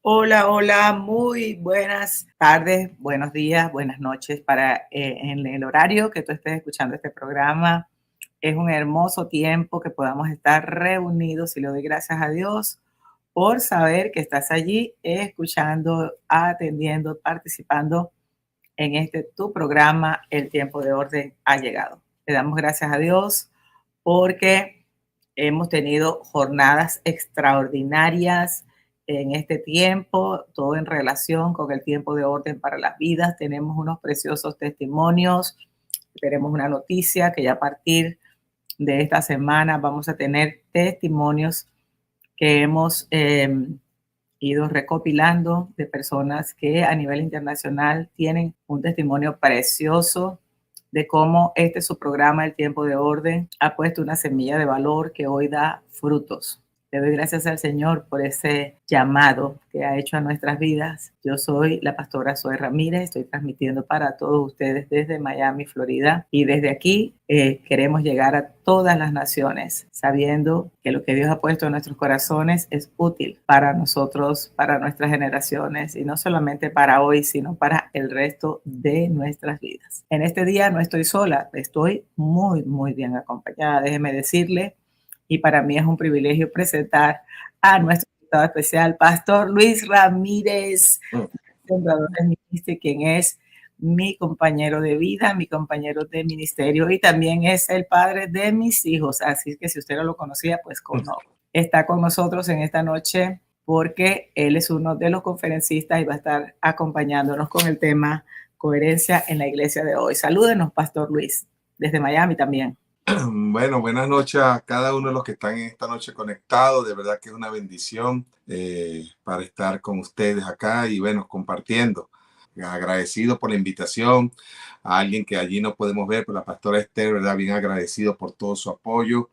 Hola, hola, muy buenas tardes, buenos días, buenas noches para en el horario que tú estés escuchando este programa. Es un hermoso tiempo que podamos estar reunidos y le doy gracias a Dios por saber que estás allí escuchando, atendiendo, participando en este tu programa. El tiempo de orden ha llegado. Le damos gracias a Dios porque hemos tenido jornadas extraordinarias en este tiempo, todo en relación con el tiempo de orden para las vidas. Tenemos unos preciosos testimonios. Tenemos una noticia que ya a partir de esta semana vamos a tener testimonios que hemos ido recopilando de personas que a nivel internacional tienen un testimonio precioso de cómo este su programa, El Tiempo de Orden, ha puesto una semilla de valor que hoy da frutos. Le doy gracias al Señor por ese llamado que ha hecho a nuestras vidas. Yo soy la pastora Zoe Ramírez, estoy transmitiendo para todos ustedes desde Miami, Florida, y desde aquí queremos llegar a todas las naciones, sabiendo que lo que Dios ha puesto en nuestros corazones es útil para nosotros, para nuestras generaciones, y no solamente para hoy, sino para el resto de nuestras vidas. En este día no estoy sola, estoy muy, muy bien acompañada, déjeme decirle. Y para mí es un privilegio presentar a nuestro invitado especial, Pastor Luis Ramírez, Sembradores Ministry, quien es mi compañero de vida, mi compañero de ministerio y también es el padre de mis hijos. Así que si usted no lo conocía, pues está con nosotros en esta noche porque él es uno de los conferencistas y va a estar acompañándonos con el tema coherencia en la iglesia de hoy. Salúdenos, Pastor Luis, desde Miami también. Bueno, buenas noches a cada uno de los que están en esta noche conectados. De verdad que es una bendición para estar con ustedes acá y bueno, compartiendo. Agradecido por la invitación a alguien que allí no podemos ver, pero la pastora Esther, ¿verdad? Bien agradecido por todo su apoyo.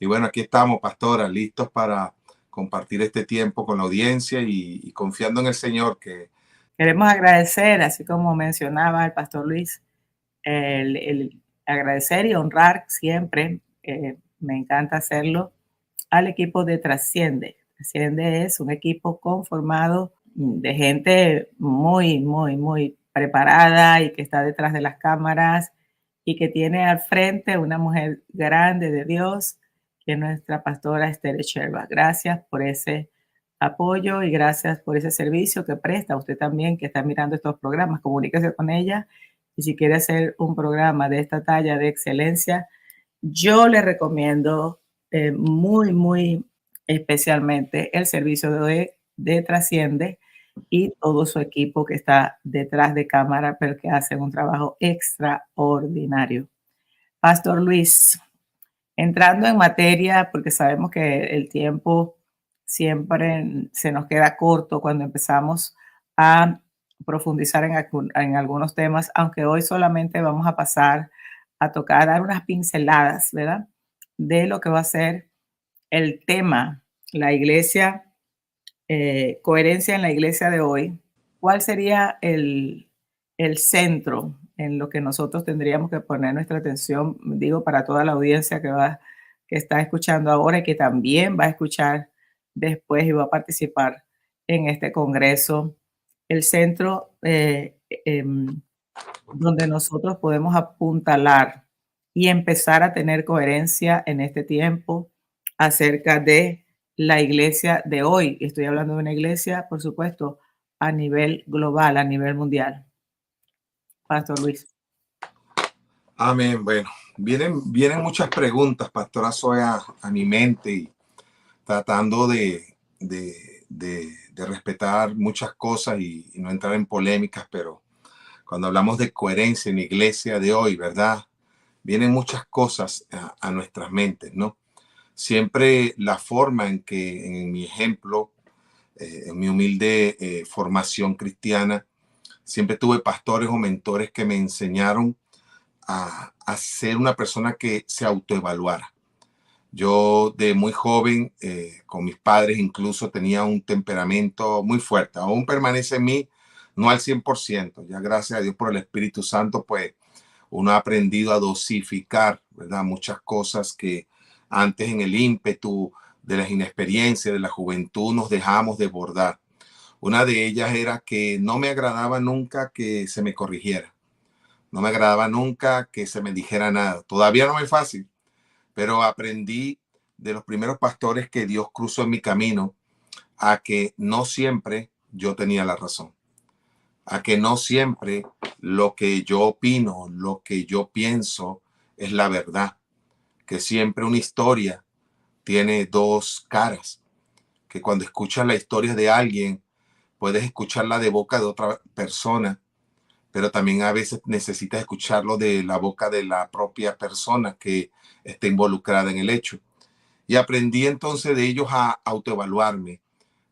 Y bueno, aquí estamos, pastora, listos para compartir este tiempo con la audiencia y confiando en el Señor que... Queremos agradecer, así como mencionaba el pastor Luis, el agradecer y honrar siempre, me encanta hacerlo, al equipo de Trasciende. Trasciende es un equipo conformado de gente muy, muy, muy preparada y que está detrás de las cámaras y que tiene al frente una mujer grande de Dios, que es nuestra pastora Esther Sherba. Gracias por ese apoyo y gracias por ese servicio que presta usted también que está mirando estos programas. Comuníquese con ella y si quiere hacer un programa de esta talla de excelencia, yo le recomiendo muy, muy especialmente el servicio de Trasciende y todo su equipo que está detrás de cámara, pero que hacen un trabajo extraordinario. Pastor Luis, entrando en materia, porque sabemos que el tiempo siempre se nos queda corto cuando empezamos a profundizar en algunos temas, aunque hoy solamente vamos a pasar a tocar, a dar unas pinceladas, ¿verdad? De lo que va a ser el tema, la iglesia, coherencia en la iglesia de hoy. ¿Cuál sería el centro en lo que nosotros tendríamos que poner nuestra atención? Digo, para toda la audiencia que está escuchando ahora y que también va a escuchar después y va a participar en este congreso. El centro donde nosotros podemos apuntalar y empezar a tener coherencia en este tiempo acerca de la iglesia de hoy. Estoy hablando de una iglesia, por supuesto, a nivel global, a nivel mundial. Pastor Luis. Amén. Bueno, vienen muchas preguntas, pastora Zoe, a mi mente y tratando de respetar muchas cosas y no entrar en polémicas, pero cuando hablamos de coherencia en la iglesia de hoy, ¿verdad? Vienen muchas cosas a nuestras mentes, ¿no? Siempre la forma en que, en mi ejemplo, En mi humilde formación cristiana, siempre tuve pastores o mentores que me enseñaron a ser una persona que se autoevaluara. Yo de muy joven, con mis padres incluso, tenía un temperamento muy fuerte. Aún permanece en mí, no al 100%. Ya gracias a Dios por el Espíritu Santo, pues uno ha aprendido a dosificar, ¿verdad? Muchas cosas que antes en el ímpetu de las inexperiencias, de la juventud, nos dejamos desbordar. Una de ellas era que no me agradaba nunca que se me corrigiera. No me agradaba nunca que se me dijera nada. Todavía no es fácil, pero aprendí de los primeros pastores que Dios cruzó en mi camino a que no siempre yo tenía la razón, a que no siempre lo que yo opino, lo que yo pienso es la verdad, que siempre una historia tiene dos caras, que cuando escuchas la historia de alguien, puedes escucharla de boca de otra persona, pero también a veces necesitas escucharlo de la boca de la propia persona que está involucrada en el hecho. Y aprendí entonces de ellos a autoevaluarme.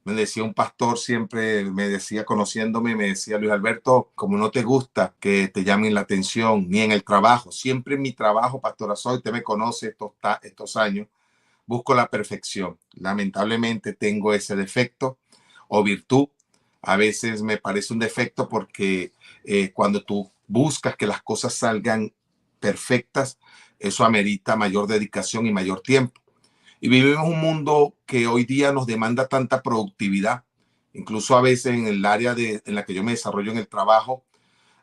Me decía un pastor, siempre me decía, conociéndome, me decía: Luis Alberto, como no te gusta que te llamen la atención, ni en el trabajo, siempre en mi trabajo, pastora Soy, usted me conoce estos años, busco la perfección. Lamentablemente tengo ese defecto o virtud. A veces me parece un defecto porque cuando tú buscas que las cosas salgan perfectas, eso amerita mayor dedicación y mayor tiempo. Y vivimos un mundo que hoy día nos demanda tanta productividad, incluso a veces en el área en la que yo me desarrollo en el trabajo,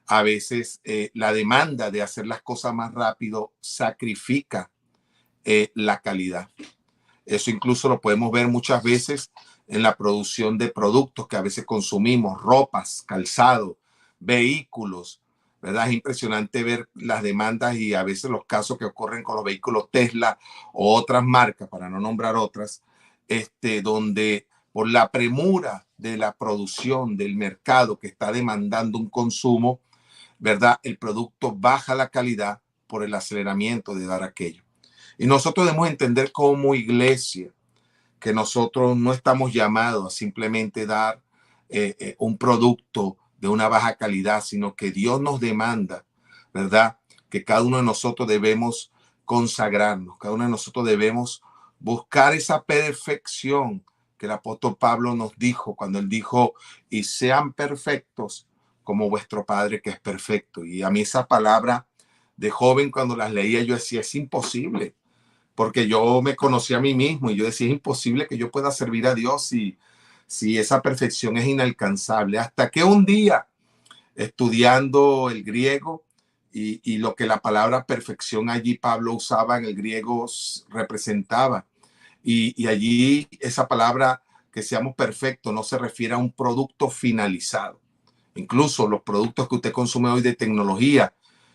a veces la demanda de hacer las cosas más rápido sacrifica la calidad. Eso incluso lo podemos ver muchas veces en la producción de productos que a veces consumimos, ropas, calzado, vehículos, ¿verdad? Es impresionante ver las demandas y a veces los casos que ocurren con los vehículos Tesla o otras marcas, para no nombrar otras, donde por la premura de la producción del mercado que está demandando un consumo, ¿verdad? El producto baja la calidad por el aceleramiento de dar aquello. Y nosotros debemos entender como iglesia que nosotros no estamos llamados a simplemente dar un producto de una baja calidad, sino que Dios nos demanda, ¿verdad? Que cada uno de nosotros debemos consagrarnos, cada uno de nosotros debemos buscar esa perfección que el apóstol Pablo nos dijo cuando él dijo: y sean perfectos como vuestro Padre que es perfecto. Y a mí esa palabra de joven, cuando las leía, yo decía: es imposible, porque yo me conocí a mí mismo y yo decía: es imposible que yo pueda servir a Dios si esa perfección es inalcanzable. Hasta que un día, estudiando el griego y lo que la palabra perfección allí Pablo usaba en el griego representaba, y allí esa palabra, que seamos perfectos, no se refiere a un producto finalizado. Incluso los productos que usted consume hoy de tecnología,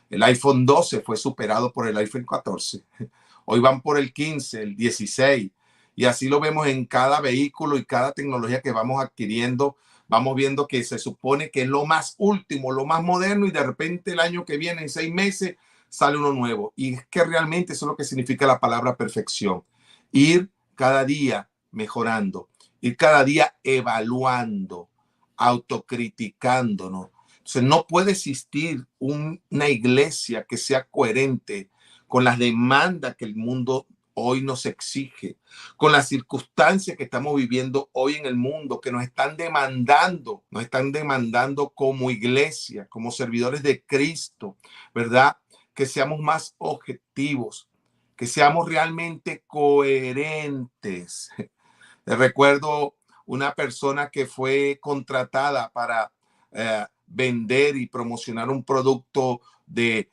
el iPhone 12 fue superado por el iPhone 14. Hoy van por el 15, el 16, y así lo vemos en cada vehículo y cada tecnología que vamos adquiriendo. Vamos viendo que se supone que es lo más último, lo más moderno, y de repente el año que viene, en 6 meses, sale uno nuevo. Y es que realmente eso es lo que significa la palabra perfección. Ir cada día mejorando, ir cada día evaluando, autocriticándonos. Entonces, no puede existir una iglesia que sea coherente con las demandas que el mundo hoy nos exige, con las circunstancias que estamos viviendo hoy en el mundo, que nos están demandando como iglesia, como servidores de Cristo, ¿verdad? Que seamos más objetivos, que seamos realmente coherentes. Recuerdo una persona que fue contratada para vender y promocionar un producto que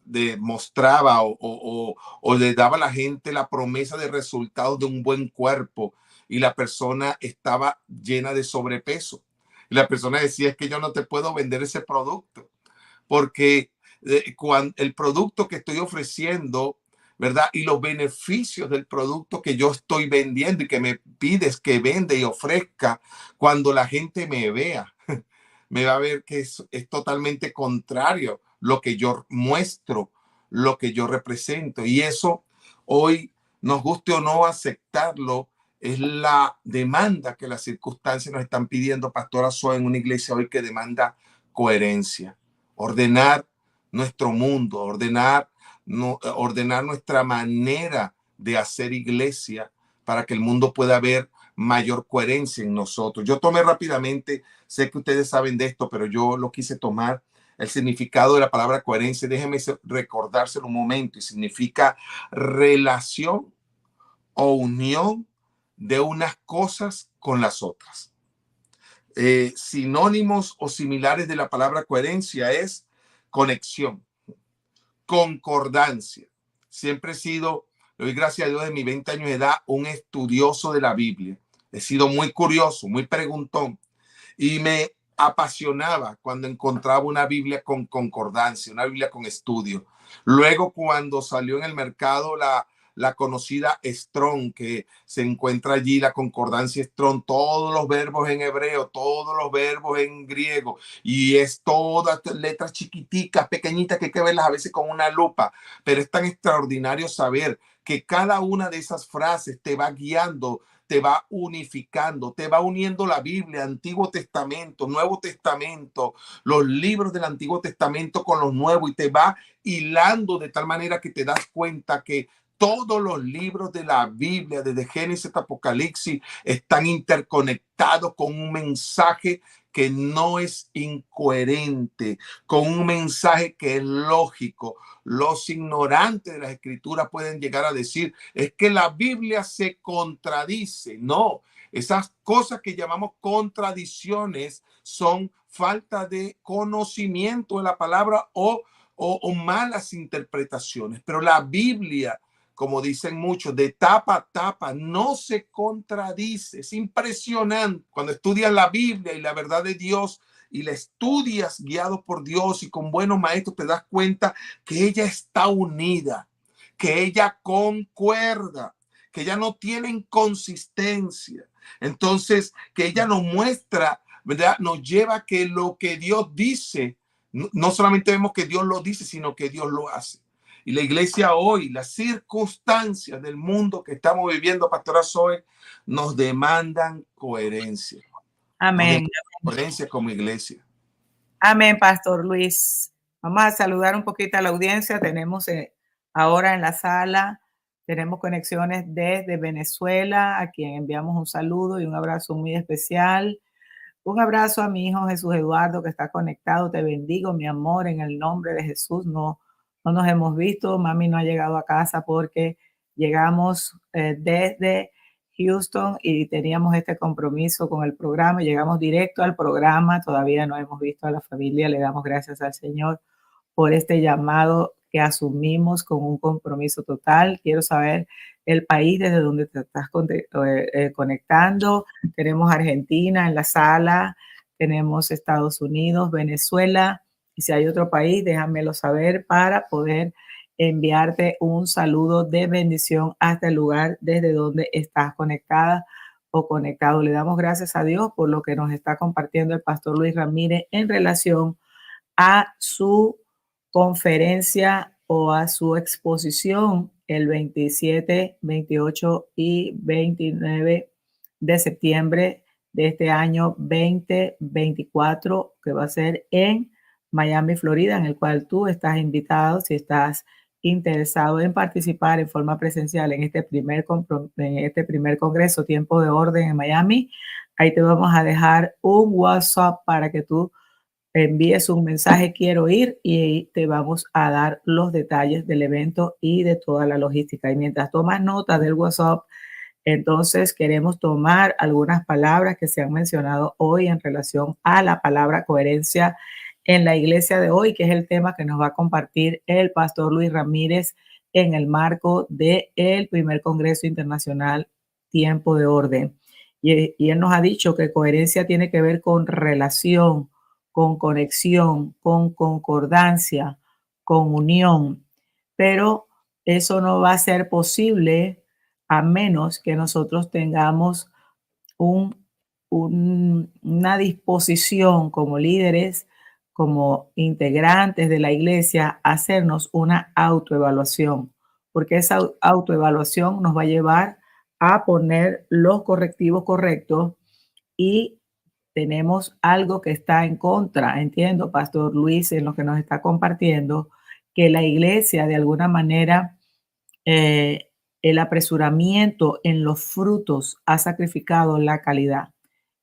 demostraba o le daba a la gente la promesa de resultados de un buen cuerpo, y la persona estaba llena de sobrepeso. Y la persona decía: es que yo no te puedo vender ese producto porque cuando el producto que estoy ofreciendo, ¿verdad? Y los beneficios del producto que yo estoy vendiendo y que me pides que venda y ofrezca, cuando la gente me vea, me va a ver que es totalmente contrario lo que yo muestro, lo que yo represento. Y eso hoy, nos guste o no aceptarlo, es la demanda que las circunstancias nos están pidiendo, Pastora Zoe, en una iglesia hoy que demanda coherencia, ordenar nuestro mundo, ordenar nuestra manera de hacer iglesia para que el mundo pueda ver mayor coherencia en nosotros. Yo tomé rápidamente, sé que ustedes saben de esto, pero yo lo quise tomar, el significado de la palabra coherencia. Déjenme recordárselo un momento, y significa relación o unión de unas cosas con las otras. Sinónimos o similares de la palabra coherencia es conexión, concordancia. Siempre he sido, le doy gracias a Dios, de mis 20 años de edad, un estudioso de la Biblia. He sido muy curioso, muy preguntón, y me apasionaba cuando encontraba una Biblia con concordancia, una Biblia con estudio. Luego, cuando salió en el mercado la conocida Strong, que se encuentra allí, la concordancia Strong, todos los verbos en hebreo, todos los verbos en griego, y es todas letras chiquiticas, pequeñitas, que hay que verlas a veces con una lupa, pero es tan extraordinario saber que cada una de esas frases te va guiando, te va unificando, te va uniendo la Biblia, Antiguo Testamento, Nuevo Testamento, los libros del Antiguo Testamento con los nuevos, y te va hilando de tal manera que te das cuenta que todos los libros de la Biblia, desde Génesis hasta Apocalipsis, están interconectados con un mensaje que no es incoherente, con un mensaje que es lógico. Los ignorantes de las escrituras pueden llegar a decir, es que la Biblia se contradice. No, esas cosas que llamamos contradicciones son falta de conocimiento de la palabra o malas interpretaciones. Pero la Biblia, como dicen muchos, de tapa a tapa, no se contradice. Es impresionante. Cuando estudias la Biblia y la verdad de Dios y la estudias guiado por Dios y con buenos maestros, te das cuenta que ella está unida, que ella concuerda, que ella no tiene inconsistencia. Entonces, que ella nos muestra, ¿verdad? Nos lleva a que lo que Dios dice, no solamente vemos que Dios lo dice, sino que Dios lo hace. Y la iglesia hoy, las circunstancias del mundo que estamos viviendo, Pastora Zoe, nos demandan coherencia. Nos Amén. demandan coherencia como iglesia. Amén, Pastor Luis. Vamos a saludar un poquito a la audiencia. Tenemos ahora en la sala, tenemos conexiones desde Venezuela, a quien enviamos un saludo y un abrazo muy especial. Un abrazo a mi hijo Jesús Eduardo, que está conectado. Te bendigo, mi amor, en el nombre de Jesús. No nos hemos visto. Mami no ha llegado a casa porque llegamos desde Houston y teníamos este compromiso con el programa. Llegamos directo al programa. Todavía no hemos visto a la familia. Le damos gracias al Señor por este llamado que asumimos con un compromiso total. Quiero saber el país desde donde te estás conectando. Tenemos Argentina en la sala, tenemos Estados Unidos, Venezuela, y si hay otro país, déjamelo saber para poder enviarte un saludo de bendición hasta el lugar desde donde estás conectada o conectado. Le damos gracias a Dios por lo que nos está compartiendo el pastor Luis Ramírez en relación a su conferencia o a su exposición el 27, 28 y 29 de septiembre de este año 2024, que va a ser en Miami, Florida, en el cual tú estás invitado si estás interesado en participar en forma presencial en este primer congreso Tiempo de Orden en Miami. Ahí te vamos a dejar un WhatsApp para que tú envíes un mensaje quiero ir y te vamos a dar los detalles del evento y de toda la logística. Y mientras tomas nota del WhatsApp, entonces queremos tomar algunas palabras que se han mencionado hoy en relación a la palabra coherencia en la iglesia de hoy, que es el tema que nos va a compartir el pastor Luis Ramírez en el marco del primer Congreso Internacional Tiempo de Orden. Y él nos ha dicho que coherencia tiene que ver con relación, con conexión, con concordancia, con unión, pero eso no va a ser posible a menos que nosotros tengamos una disposición como líderes, como integrantes de la iglesia, a hacernos una autoevaluación, porque esa autoevaluación nos va a llevar a poner los correctivos correctos y tenemos algo que está en contra. Entiendo, Pastor Luis, en lo que nos está compartiendo, que la iglesia de alguna manera, eh, el apresuramiento en los frutos ha sacrificado la calidad.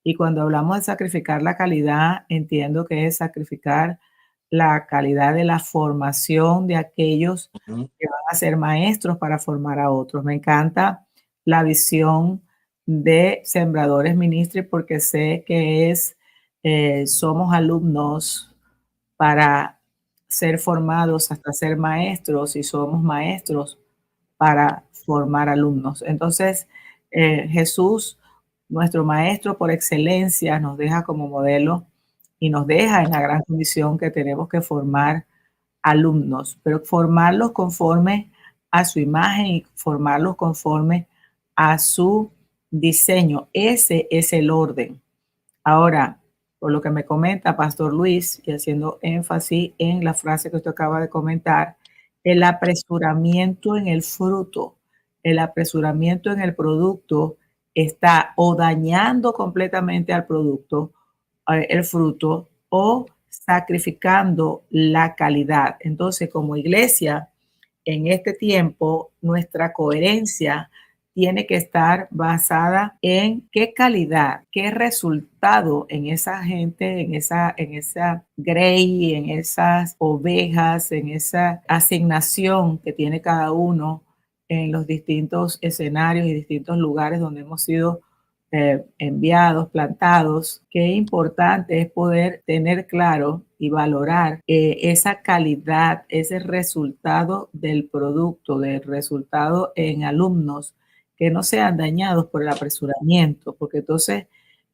Y cuando hablamos de sacrificar la calidad, entiendo que es sacrificar la calidad de la formación de aquellos Ujú. que van a ser maestros para formar a otros. Me encanta la visión de Sembradores Ministry porque sé que somos alumnos para ser formados hasta ser maestros y somos maestros para formar alumnos. Entonces, Jesús, nuestro maestro por excelencia, nos deja como modelo y nos deja en la gran condición que tenemos que formar alumnos, pero formarlos conforme a su imagen y formarlos conforme a su diseño. Ese es el orden. Ahora, por lo que me comenta Pastor Luis, y haciendo énfasis en la frase que usted acaba de comentar, el apresuramiento en el fruto, el apresuramiento en el producto está o dañando completamente al producto, el fruto, o sacrificando la calidad. Entonces, como iglesia, en este tiempo, nuestra coherencia tiene que estar basada en qué calidad, qué resultado en esa gente, en esa grey, en esas ovejas, en esa asignación que tiene cada uno en los distintos escenarios y distintos lugares donde hemos sido enviados, plantados. Qué importante es poder tener claro y valorar esa calidad, ese resultado del producto, del resultado en alumnos que no sean dañados por el apresuramiento, porque entonces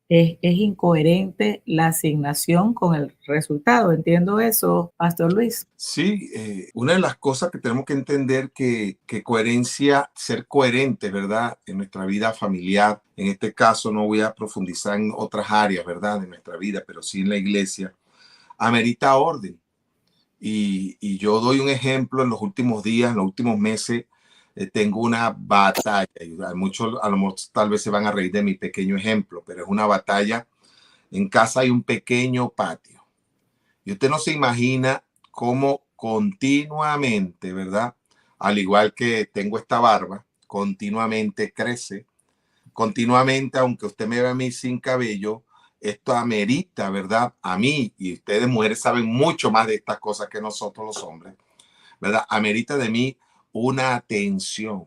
es incoherente la asignación con el resultado. ¿Entiendo eso, Pastor Luis? Sí, una de las cosas que tenemos que entender que coherencia, ser coherente, ¿verdad? En nuestra vida familiar, en este caso no voy a profundizar en otras áreas, ¿verdad? De nuestra vida, pero sí en la iglesia, amerita orden. Y yo doy un ejemplo en los últimos días, en los últimos meses, tengo una batalla. Y muchos a lo mejor tal vez se van a reír de mi pequeño ejemplo, pero es una batalla. En casa hay un pequeño patio. Y usted no se imagina cómo continuamente, ¿verdad? Al igual que tengo esta barba, continuamente crece, continuamente, aunque usted me vea a mí sin cabello, esto amerita, ¿verdad? A mí, y ustedes mujeres saben mucho más de estas cosas que nosotros los hombres, ¿verdad? Amerita de mí una atención,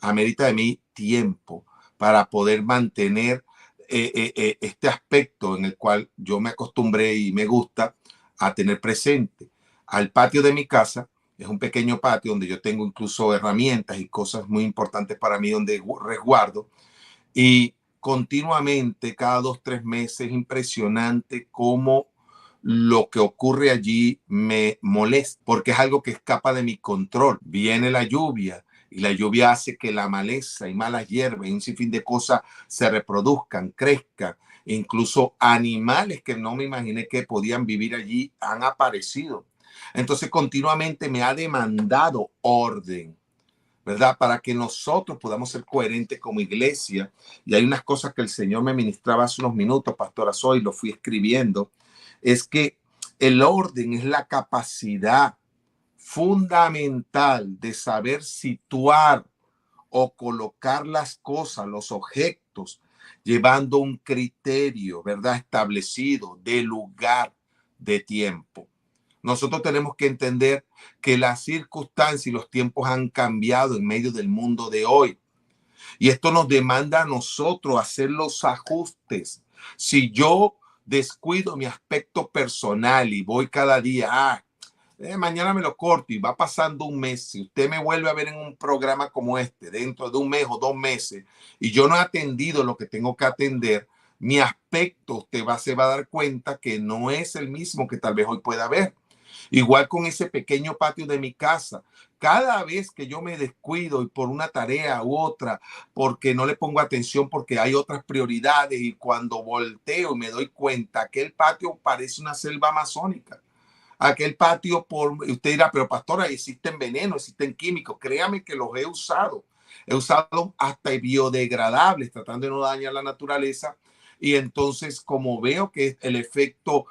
amerita de mí tiempo para poder mantener este aspecto en el cual yo me acostumbré y me gusta a tener presente. Al patio de mi casa es un pequeño patio donde yo tengo incluso herramientas y cosas muy importantes para mí donde resguardo y continuamente cada 2, 3 meses, impresionante cómo lo que ocurre allí me molesta, porque es algo que escapa de mi control. Viene la lluvia y la lluvia hace que la maleza y malas hierbas y un sinfín de cosas se reproduzcan, crezcan. Incluso animales que no me imaginé que podían vivir allí han aparecido. Entonces continuamente me ha demandado orden, ¿verdad? Para que nosotros podamos ser coherentes como iglesia. Y hay unas cosas que el Señor me ministraba hace unos minutos, Pastora Zoe, lo fui escribiendo, es que el orden es la capacidad fundamental de saber situar o colocar las cosas, los objetos, llevando un criterio, ¿verdad? Establecido de lugar, de tiempo. Nosotros tenemos que entender que las circunstancias y los tiempos han cambiado en medio del mundo de hoy. Y esto nos demanda a nosotros hacer los ajustes. Si yo descuido mi aspecto personal y voy cada día, mañana me lo corto y va pasando un mes, si usted me vuelve a ver en un programa como este, dentro de un mes o 2 meses, y yo no he atendido lo que tengo que atender, mi aspecto se va a dar cuenta que no es el mismo que tal vez hoy pueda haber. Igual con ese pequeño patio de mi casa. Cada vez que yo me descuido y por una tarea u otra, porque no le pongo atención, porque hay otras prioridades, y cuando volteo y me doy cuenta que el patio parece una selva amazónica. Aquel patio, usted dirá, pero pastora, existen venenos, existen químicos. Créame que los he usado. he usado hasta biodegradables, tratando de no dañar la naturaleza. Y entonces, como veo que el efecto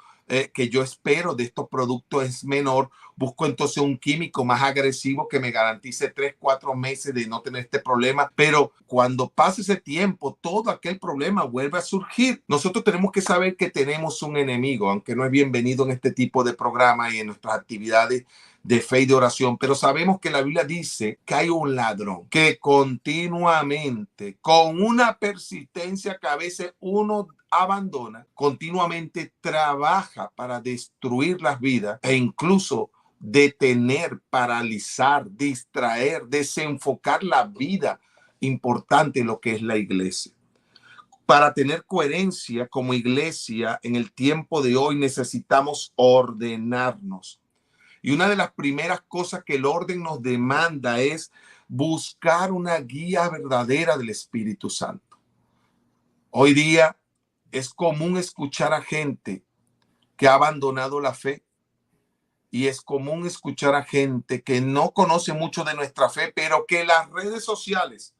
que yo espero de estos productos es menor, busco entonces un químico más agresivo que me garantice 3-4 meses de no tener este problema. Pero cuando pase ese tiempo, todo aquel problema vuelve a surgir. Nosotros tenemos que saber que tenemos un enemigo, aunque no es bienvenido en este tipo de programa y en nuestras actividades de fe y de oración, pero sabemos que la Biblia dice que hay un ladrón que continuamente, con una persistencia que a veces uno abandona, continuamente trabaja para destruir las vidas e incluso detener, paralizar, distraer, desenfocar la vida importante, lo que es la iglesia. Para tener coherencia como iglesia en el tiempo de hoy necesitamos ordenarnos. Y una de las primeras cosas que el orden nos demanda es buscar una guía verdadera del Espíritu Santo. Hoy día es común escuchar a gente que ha abandonado la fe y es común escuchar a gente que no conoce mucho de nuestra fe, pero que las redes sociales,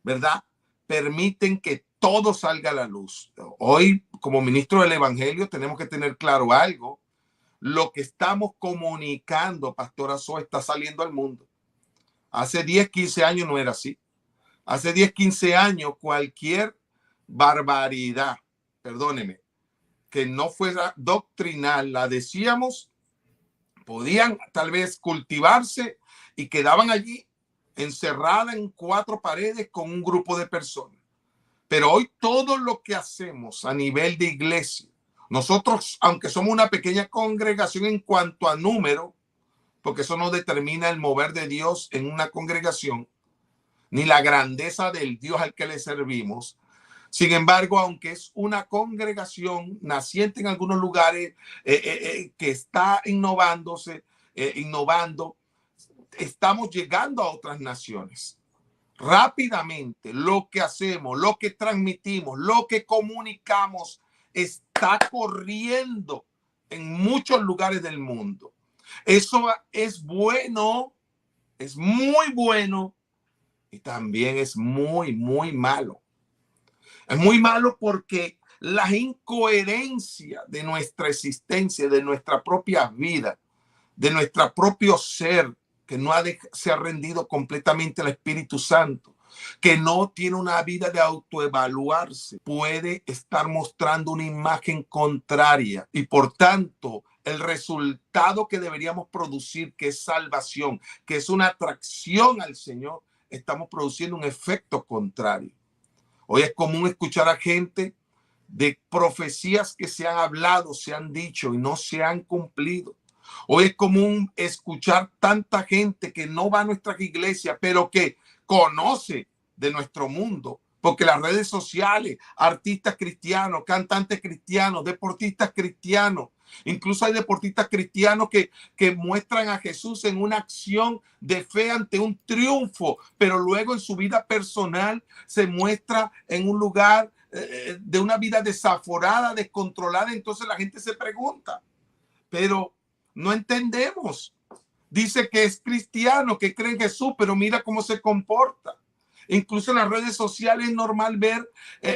¿verdad?, permiten que todo salga a la luz. Hoy, como ministro del Evangelio, tenemos que tener claro algo. Lo que estamos comunicando, Pastora Zoe, está saliendo al mundo. Hace 10, 15 años no era así. Hace 10, 15 años cualquier barbaridad, perdóneme, que no fuera doctrinal, la decíamos, podían tal vez cultivarse y quedaban allí encerrada en 4 paredes con un grupo de personas. Pero hoy todo lo que hacemos a nivel de iglesia, nosotros, aunque somos una pequeña congregación en cuanto a número, porque eso no determina el mover de Dios en una congregación, ni la grandeza del Dios al que le servimos. Sin embargo, aunque es una congregación naciente en algunos lugares, que está innovando, estamos llegando a otras naciones. Rápidamente, lo que hacemos, lo que transmitimos, lo que comunicamos está corriendo en muchos lugares del mundo. Eso es bueno, es muy bueno y también es muy, muy malo. Es muy malo porque las incoherencias de nuestra existencia, de nuestra propia vida, de nuestro propio ser, que no se ha rendido completamente al Espíritu Santo, que no tiene una vida de autoevaluarse, puede estar mostrando una imagen contraria y por tanto el resultado que deberíamos producir, que es salvación, que es una atracción al Señor, estamos produciendo un efecto contrario. Hoy es común escuchar a gente de profecías que se han hablado, se han dicho y no se han cumplido. Hoy es común escuchar tanta gente que no va a nuestras iglesias, pero que conoce de nuestro mundo, porque las redes sociales, artistas cristianos, cantantes cristianos, deportistas cristianos, incluso hay deportistas cristianos que muestran a Jesús en una acción de fe ante un triunfo, pero luego en su vida personal se muestra en un lugar de una vida desaforada, descontrolada. Entonces la gente se pregunta, pero no entendemos. Dice que es cristiano, que cree en Jesús, pero mira cómo se comporta. Incluso en las redes sociales es normal ver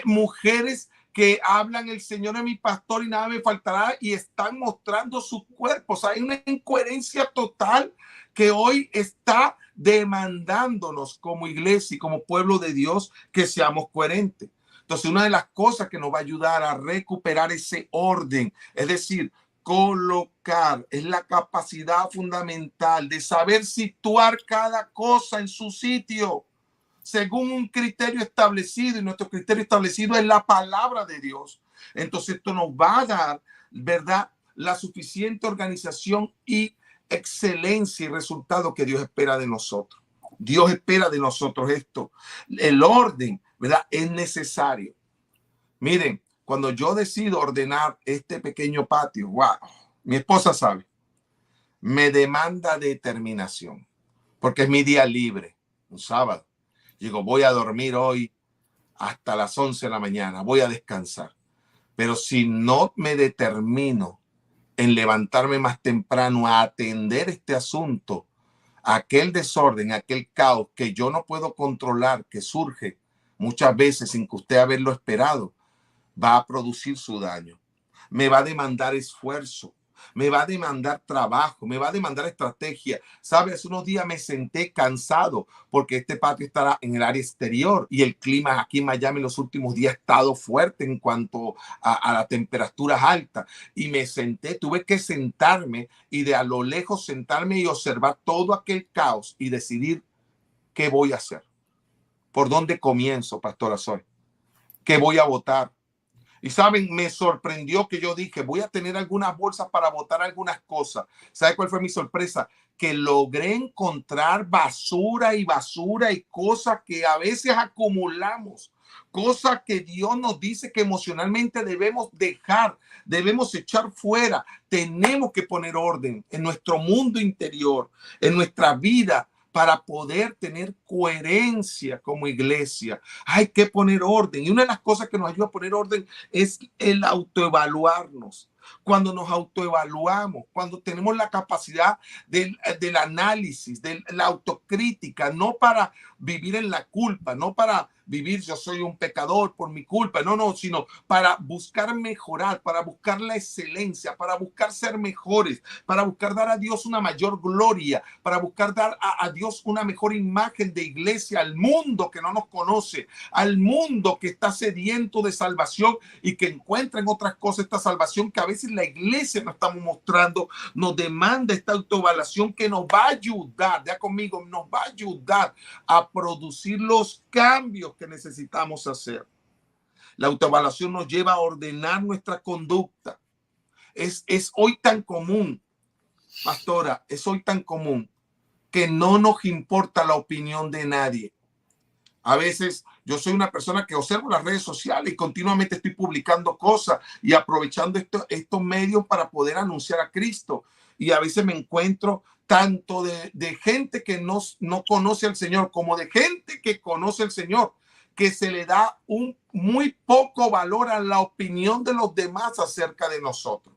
mujeres que hablan: el Señor es mi pastor y nada me faltará, y están mostrando sus cuerpos. Hay una incoherencia total que hoy está demandándonos como iglesia y como pueblo de Dios que seamos coherentes. Entonces, una de las cosas que nos va a ayudar a recuperar ese orden, es decir, colocar, es la capacidad fundamental de saber situar cada cosa en su sitio según un criterio establecido, y nuestro criterio establecido es la palabra de Dios. Entonces esto nos va a dar, ¿verdad?, la suficiente organización y excelencia y resultado que Dios espera de nosotros. Dios espera de nosotros esto. El orden, ¿verdad?, es necesario. Miren, cuando yo decido ordenar este pequeño patio, wow, mi esposa sabe, me demanda determinación, porque es mi día libre, un sábado. Digo, voy a dormir hoy hasta las 11 de la mañana, voy a descansar. Pero si no me determino en levantarme más temprano a atender este asunto, aquel desorden, aquel caos que yo no puedo controlar, que surge muchas veces sin que usted haberlo esperado, va a producir su daño. Me va a demandar esfuerzo, me va a demandar trabajo, me va a demandar estrategia. ¿Sabe? Hace unos días me senté cansado porque este patio estará en el área exterior y el clima aquí en Miami en los últimos días ha estado fuerte en cuanto a las temperaturas altas. Y me senté, tuve que sentarme y de a lo lejos sentarme y observar todo aquel caos y decidir qué voy a hacer. ¿Por dónde comienzo, Pastora Soy? ¿Qué voy a votar? Y saben, me sorprendió que yo dije, voy a tener algunas bolsas para botar algunas cosas. ¿Sabe cuál fue mi sorpresa? Que logré encontrar basura y cosas que a veces acumulamos. Cosas que Dios nos dice que emocionalmente debemos dejar, debemos echar fuera. Tenemos que poner orden en nuestro mundo interior, en nuestra vida, para poder tener coherencia como iglesia. Hay que poner orden. Y una de las cosas que nos ayuda a poner orden es el autoevaluarnos. Cuando nos autoevaluamos, cuando tenemos la capacidad del análisis, de la autocrítica, no para vivir en la culpa, no para vivir yo soy un pecador por mi culpa, no, sino para buscar mejorar, para buscar la excelencia, para buscar ser mejores, para buscar dar a Dios una mayor gloria, para buscar dar a Dios una mejor imagen de iglesia al mundo que no nos conoce, al mundo que está sediento de salvación y que encuentra en otras cosas esta salvación que a veces la iglesia no estamos mostrando. Nos demanda esta autoevaluación que nos va a ayudar, ya conmigo, nos va a ayudar a producir los cambios que necesitamos hacer. La autoevaluación nos lleva a ordenar nuestra conducta. Es hoy tan común, pastora, es hoy tan común que no nos importa la opinión de nadie. A veces yo soy una persona que observo las redes sociales y continuamente estoy publicando cosas y aprovechando estos medios para poder anunciar a Cristo. Y a veces me encuentro tanto de gente que no conoce al Señor como de gente que conoce al Señor, que se le da un muy poco valor a la opinión de los demás acerca de nosotros.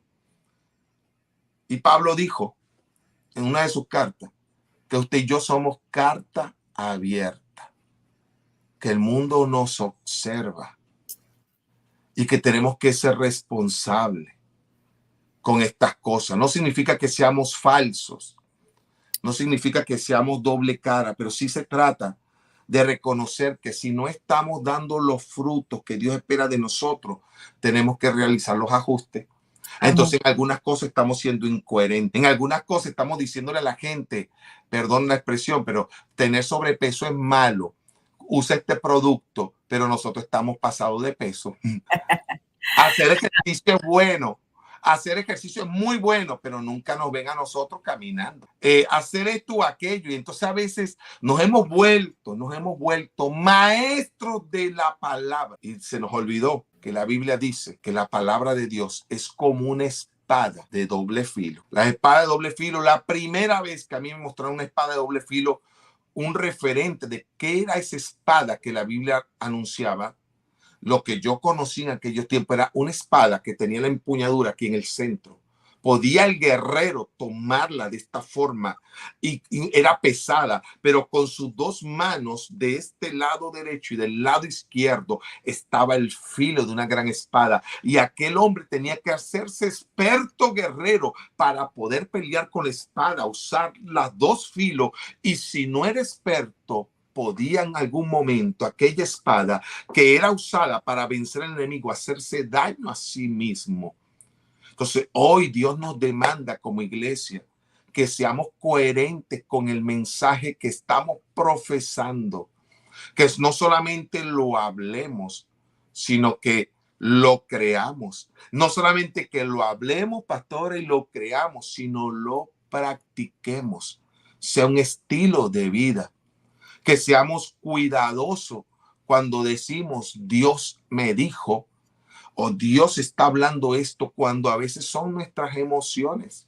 Y Pablo dijo en una de sus cartas que usted y yo somos carta abierta, que el mundo nos observa y que tenemos que ser responsables con estas cosas. No significa que seamos falsos, no significa que seamos doble cara, pero sí se trata de reconocer que si no estamos dando los frutos que Dios espera de nosotros, tenemos que realizar los ajustes. Entonces, en algunas cosas estamos siendo incoherentes. En algunas cosas estamos diciéndole a la gente, perdón la expresión, pero tener sobrepeso es malo. Usa este producto, pero nosotros estamos pasados de peso. Hacer ejercicio es bueno. Hacer ejercicio es muy bueno, pero nunca nos ven a nosotros caminando. Hacer esto o aquello. Y entonces a veces nos hemos vuelto maestros de la palabra. Y se nos olvidó que la Biblia dice que la palabra de Dios es como una espada de doble filo. La espada de doble filo, la primera vez que a mí me mostraron una espada de doble filo, un referente de qué era esa espada que la Biblia anunciaba, lo que yo conocí en aquellos tiempos era una espada que tenía la empuñadura aquí en el centro. Podía el guerrero tomarla de esta forma y era pesada, pero con sus dos manos de este lado derecho y del lado izquierdo estaba el filo de una gran espada. Y aquel hombre tenía que hacerse experto guerrero para poder pelear con la espada, usar las dos filos. Y si no era experto, podía en algún momento aquella espada que era usada para vencer al enemigo, hacerse daño a sí mismo. Entonces, hoy Dios nos demanda como iglesia que seamos coherentes con el mensaje que estamos profesando, que no solamente lo hablemos, sino que lo creamos. No solamente que lo hablemos, pastor, y lo creamos, sino lo practiquemos. Sea un estilo de vida. Que seamos cuidadosos cuando decimos Dios me dijo o Dios está hablando esto, cuando a veces son nuestras emociones,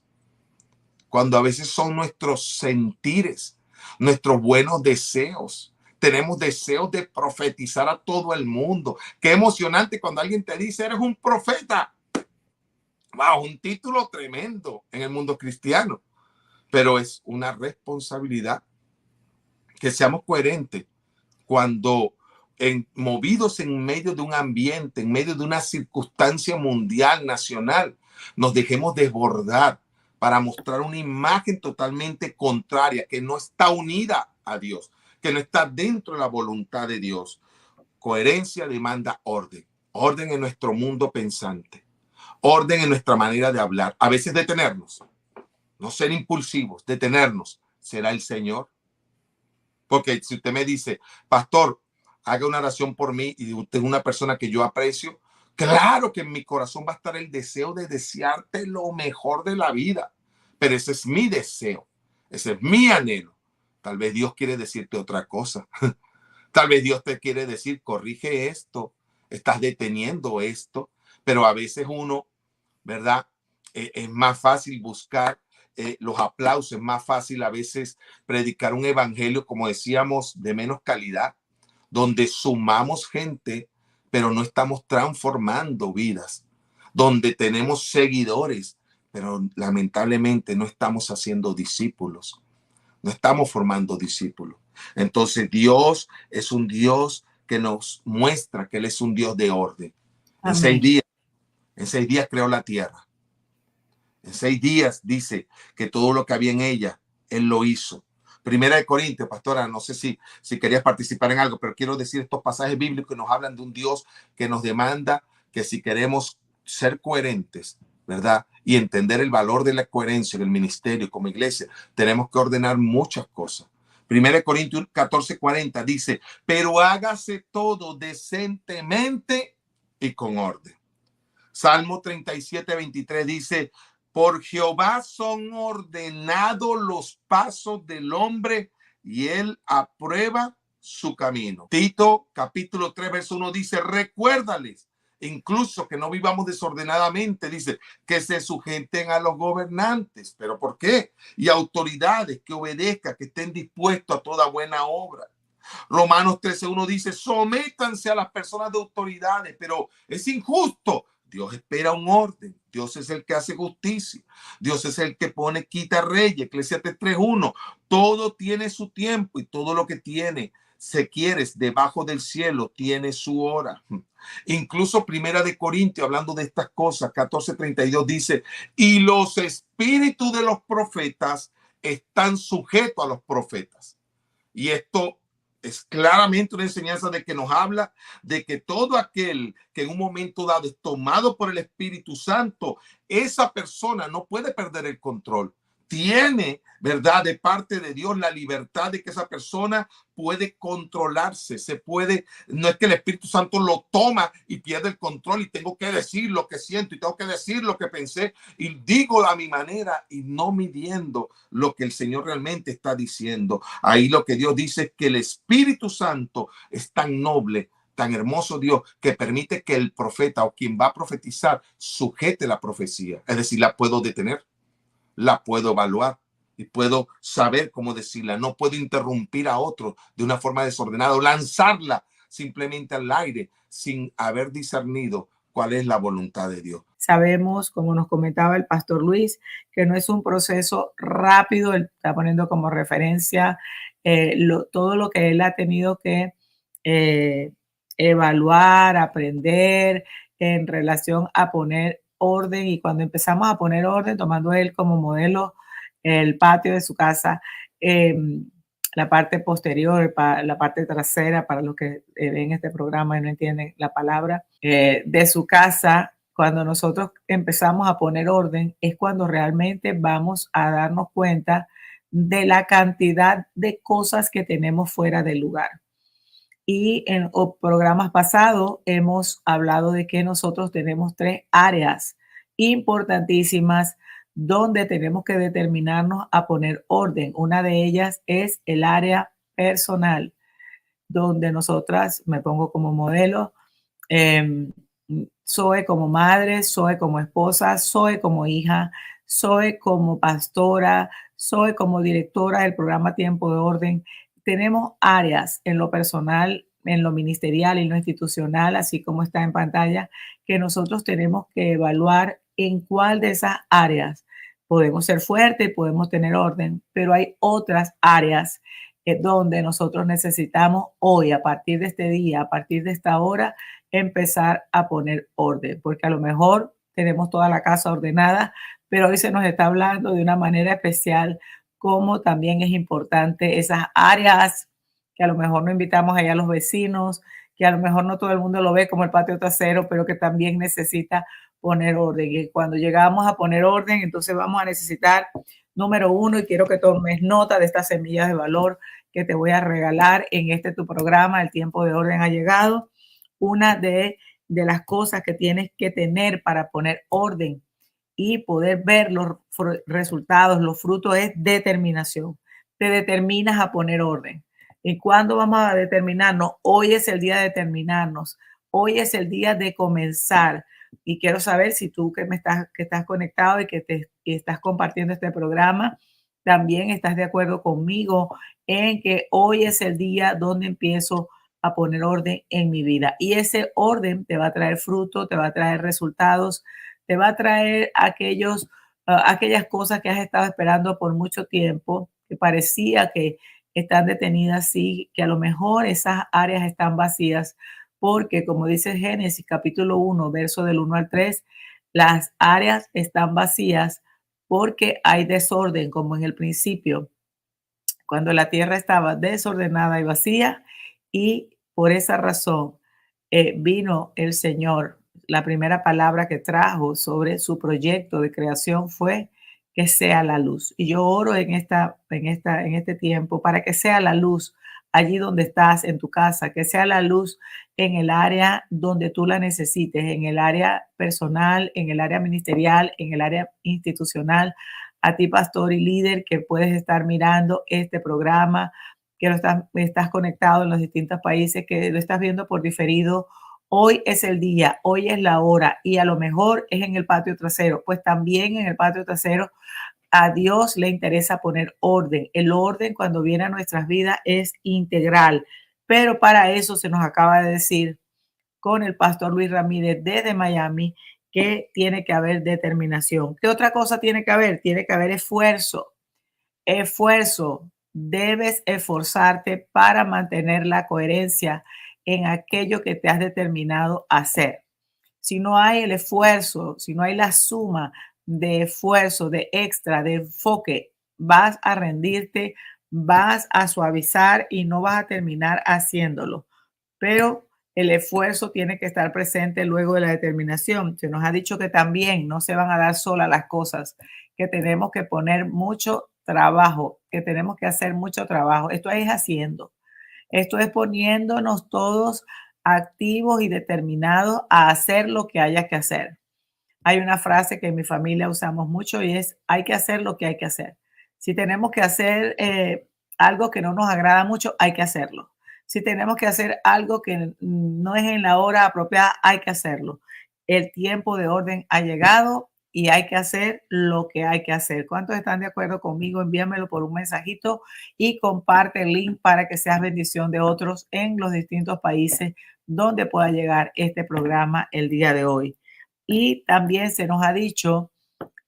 cuando a veces son nuestros sentires, nuestros buenos deseos. Tenemos deseos de profetizar a todo el mundo. Qué emocionante cuando alguien te dice eres un profeta. Wow, un título tremendo en el mundo cristiano. pero es una responsabilidad que seamos coherentes cuando movidos en medio de un ambiente, en medio de una circunstancia mundial, nacional, nos dejemos desbordar para mostrar una imagen totalmente contraria, que no está unida a Dios, que no está dentro de la voluntad de Dios. Coherencia demanda orden, orden en nuestro mundo pensante, orden en nuestra manera de hablar. A veces detenernos, no ser impulsivos, detenernos. ¿Será el Señor? Porque si usted me dice, pastor, haga una oración por mí y usted es una persona que yo aprecio, claro que en mi corazón va a estar el deseo de desearte lo mejor de la vida, pero ese es mi deseo, ese es mi anhelo. Tal vez Dios quiere decirte otra cosa. Tal vez Dios te quiere decir, corrige esto, estás deteniendo esto, pero a veces uno, ¿verdad? Es más fácil buscar los aplausos, es más fácil a veces predicar un evangelio, como decíamos, de menos calidad, donde sumamos gente, pero no estamos transformando vidas, donde tenemos seguidores, pero lamentablemente no estamos haciendo discípulos, no estamos formando discípulos. Entonces Dios es un Dios que nos muestra que Él es un Dios de orden. Amén. En 6 días creó la tierra. En 6 días dice que todo lo que había en ella, Él lo hizo. Primera de Corintios, pastora, no sé si querías participar en algo, pero quiero decir estos pasajes bíblicos que nos hablan de un Dios que nos demanda que si queremos ser coherentes, ¿verdad? Y entender el valor de la coherencia en el ministerio como iglesia, tenemos que ordenar muchas cosas. Primera de Corintios 14:40 dice, pero hágase todo decentemente y con orden. Salmo 37:23 dice, por Jehová son ordenados los pasos del hombre y él aprueba su camino. Tito capítulo 3 verso 1 dice, recuérdales, incluso que no vivamos desordenadamente, dice, que se sujeten a los gobernantes. ¿Pero por qué? Y autoridades que obedezcan, que estén dispuestos a toda buena obra. Romanos 13:1 dice, sométanse a las personas de autoridades, pero es injusto. Dios espera un orden. Dios es el que hace justicia. Dios es el que quita reyes. Eclesiastés 3:1. Todo tiene su tiempo y todo lo que tiene, se quiere, debajo del cielo, tiene su hora. Incluso Primera de Corintios, hablando de estas cosas, 14:32 dice, y los espíritus de los profetas están sujetos a los profetas. Y esto es claramente una enseñanza de que nos habla de que todo aquel que en un momento dado es tomado por el Espíritu Santo, esa persona no puede perder el control. Tiene, ¿verdad?, de parte de Dios la libertad de que esa persona puede controlarse, no es que el Espíritu Santo lo toma y pierde el control y tengo que decir lo que siento y tengo que decir lo que pensé y digo a mi manera y no midiendo lo que el Señor realmente está diciendo. Ahí lo que Dios dice es que el Espíritu Santo es tan noble, tan hermoso Dios, que permite que el profeta o quien va a profetizar sujete la profecía. Es decir, la puedo detener, la puedo evaluar y puedo saber cómo decirla. No puedo interrumpir a otro de una forma desordenada o lanzarla simplemente al aire sin haber discernido cuál es la voluntad de Dios. Sabemos, como nos comentaba el pastor Luis, que no es un proceso rápido. Él está poniendo como referencia todo lo que él ha tenido que evaluar, aprender en relación a poner orden. Y cuando empezamos a poner orden, tomando él como modelo el patio de su casa, la parte posterior, la parte trasera, para los que ven este programa y no entienden la palabra, de su casa, cuando nosotros empezamos a poner orden, es cuando realmente vamos a darnos cuenta de la cantidad de cosas que tenemos fuera del lugar. Y en programas pasados hemos hablado de que nosotros tenemos 3 áreas importantísimas donde tenemos que determinarnos a poner orden. Una de ellas es el área personal, donde nosotras, me pongo como modelo, Zoe como madre, Zoe como esposa, Zoe como hija, Zoe como pastora, Zoe como directora del programa Tiempo de Orden. Tenemos áreas en lo personal, en lo ministerial y en lo institucional, así como está en pantalla, que nosotros tenemos que evaluar en cuál de esas áreas Podemos ser fuertes y podemos tener orden, pero hay otras áreas donde nosotros necesitamos hoy, a partir de este día, a partir de esta hora, empezar a poner orden, porque a lo mejor tenemos toda la casa ordenada, pero hoy se nos está hablando de una manera especial cómo también es importante esas áreas que a lo mejor no invitamos allá a los vecinos, que a lo mejor no todo el mundo lo ve como el patio trasero, pero que también necesita poner orden. Y cuando llegamos a poner orden, entonces vamos a necesitar, número uno, y quiero que tomes nota de estas semillas de valor que te voy a regalar en este tu programa, El Tiempo de Orden ha llegado. Una de las cosas que tienes que tener para poner orden y poder ver los resultados, los frutos, es determinación. Te determinas a poner orden. ¿Y cuándo vamos a determinarnos? Hoy es el día de determinarnos. Hoy es el día de comenzar. Y quiero saber si tú que estás conectado y y estás compartiendo este programa, también estás de acuerdo conmigo en que hoy es el día donde empiezo a poner orden en mi vida. Y ese orden te va a traer fruto, te va a traer resultados, te va a traer aquellas cosas que has estado esperando por mucho tiempo, que parecía que están detenidas, sí, que a lo mejor esas áreas están vacías, porque como dice Génesis capítulo 1, verso del 1 al 3, las áreas están vacías porque hay desorden, como en el principio, cuando la tierra estaba desordenada y vacía, y por esa razón vino el Señor. La primera palabra que trajo sobre su proyecto de creación fue que sea la luz. Y yo oro en este tiempo para que sea la luz allí donde estás, en tu casa, que sea la luz en el área donde tú la necesites, en el área personal, en el área ministerial, en el área institucional. A ti, pastor y líder, que puedes estar mirando este programa, que estás conectado en los distintos países, que lo estás viendo por diferido. Hoy es el día, hoy es la hora, y a lo mejor es en el patio trasero. Pues también en el patio trasero a Dios le interesa poner orden. El orden cuando viene a nuestras vidas es integral, pero para eso se nos acaba de decir con el pastor Luis Ramírez desde Miami que tiene que haber determinación. ¿Qué otra cosa tiene que haber? Tiene que haber esfuerzo. Esfuerzo. Debes esforzarte para mantener la coherencia en aquello que te has determinado a hacer. Si no hay el esfuerzo, si no hay la suma de esfuerzo, de extra, de enfoque, vas a rendirte, vas a suavizar y no vas a terminar haciéndolo. Pero el esfuerzo tiene que estar presente luego de la determinación. Se nos ha dicho que también no se van a dar solas las cosas, que tenemos que poner mucho trabajo, que tenemos que hacer mucho trabajo. Esto es haciendo. Esto es poniéndonos todos activos y determinados a hacer lo que haya que hacer. Hay una frase que en mi familia usamos mucho y es, hay que hacer lo que hay que hacer. Si tenemos que hacer algo que no nos agrada mucho, hay que hacerlo. Si tenemos que hacer algo que no es en la hora apropiada, hay que hacerlo. El tiempo de orden ha llegado y hay que hacer lo que hay que hacer. ¿Cuántos están de acuerdo conmigo? Envíamelo por un mensajito y comparte el link para que seas bendición de otros en los distintos países donde pueda llegar este programa el día de hoy. Y también se nos ha dicho